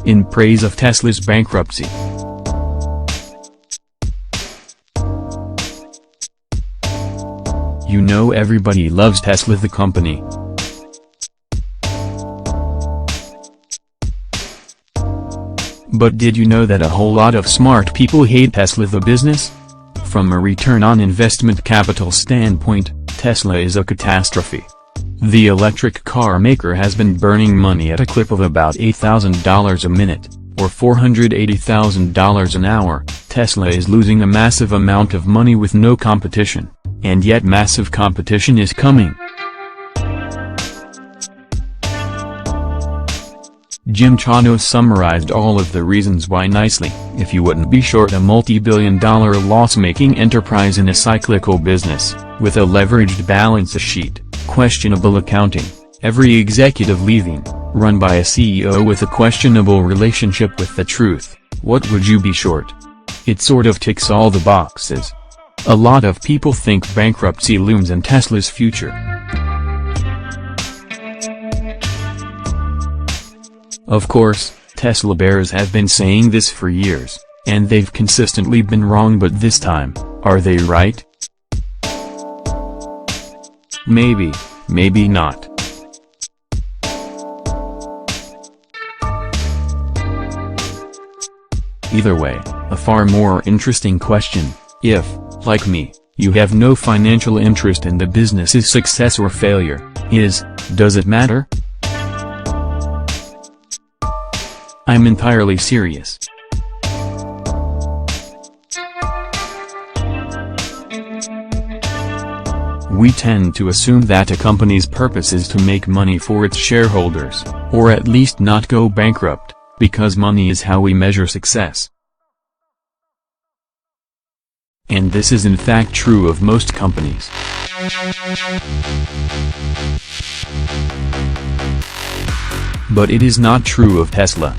In praise of Tesla's bankruptcy. You know, everybody loves Tesla the company. But did you know that a whole lot of smart people hate Tesla the business? From a return on investment capital standpoint, Tesla is a catastrophe. The electric car maker has been burning money at a clip of about $8,000 a minute, or $480,000 an hour. Tesla is losing a massive amount of money with no competition, and yet massive competition is coming. Jim Chanos summarized all of the reasons why nicely. If you wouldn't be short a multi-billion-dollar loss-making enterprise in a cyclical business, with a leveraged balance sheet, questionable accounting, every executive leaving, run by a CEO with a questionable relationship with the truth, what would you be short? It sort of ticks all the boxes. A lot of people think bankruptcy looms in Tesla's future. Of course, Tesla bears have been saying this for years, and they've consistently been wrong, but this time, are they right? Maybe, maybe not. Either way, a far more interesting question: if, like me, you have no financial interest in the business's success or failure, does it matter? I'm entirely serious. We tend to assume that a company's purpose is to make money for its shareholders, or at least not go bankrupt, because money is how we measure success. And this is in fact true of most companies. But it is not true of Tesla.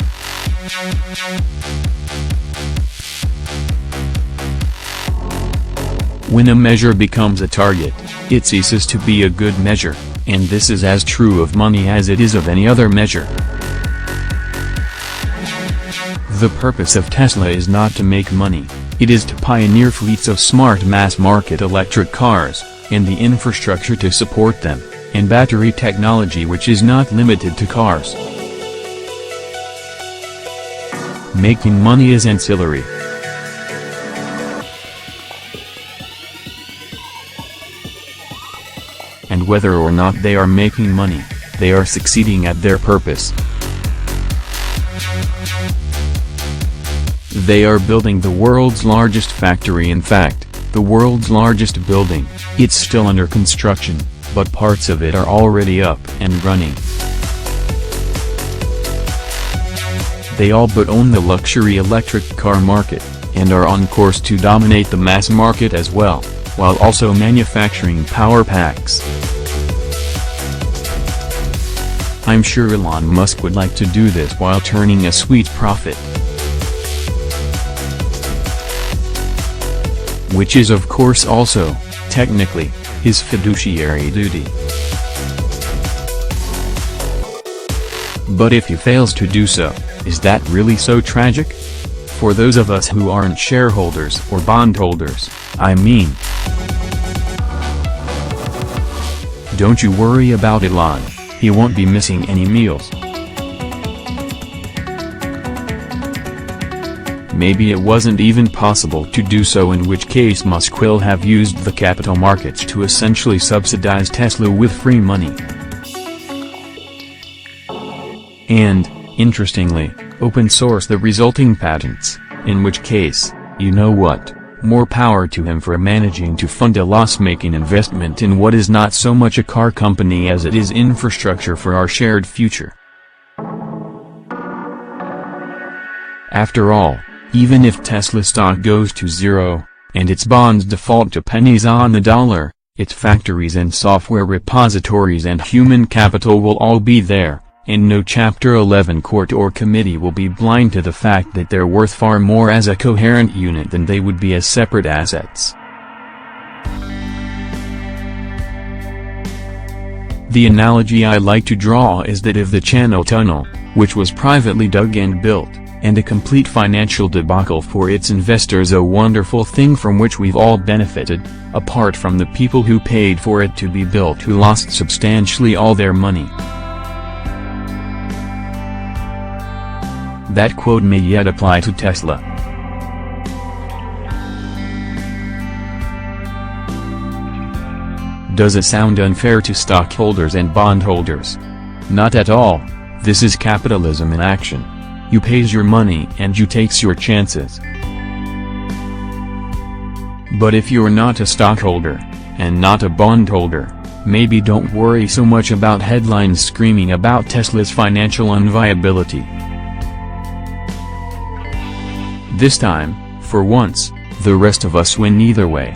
When a measure becomes a target, it ceases to be a good measure, and this is as true of money as it is of any other measure. The purpose of Tesla is not to make money, it is to pioneer fleets of smart mass-market electric cars, and the infrastructure to support them, and battery technology which is not limited to cars. Making money is ancillary. And whether or not they are making money, they are succeeding at their purpose. They are building the world's largest factory, in fact, the world's largest building. It's still under construction, but parts of it are already up and running. They all but own the luxury electric car market, and are on course to dominate the mass market as well, while also manufacturing power packs. I'm sure Elon Musk would like to do this while turning a sweet profit. Which is of course also, technically, his fiduciary duty. But if he fails to do so, is that really so tragic? For those of us who aren't shareholders or bondholders, I mean. Don't you worry about Elon, he won't be missing any meals. Maybe it wasn't even possible to do so, in which case Musk will have used the capital markets to essentially subsidize Tesla with free money. And, interestingly, open source the resulting patents, in which case, you know what, more power to him for managing to fund a loss-making investment in what is not so much a car company as it is infrastructure for our shared future. After all, even if Tesla stock goes to zero, and its bonds default to pennies on the dollar, its factories and software repositories and human capital will all be there, and no Chapter 11 court or committee will be blind to the fact that they're worth far more as a coherent unit than they would be as separate assets. The analogy I like to draw is that if the Channel Tunnel, which was privately dug and built, and a complete financial debacle for its investors, a wonderful thing from which we've all benefited, apart from the people who paid for it to be built, who lost substantially all their money. That quote may yet apply to Tesla. Does it sound unfair to stockholders and bondholders? Not at all. This is capitalism in action. You pays your money and you takes your chances. But if you're not a stockholder, and not a bondholder, maybe don't worry so much about headlines screaming about Tesla's financial unviability. This time, for once, the rest of us win either way.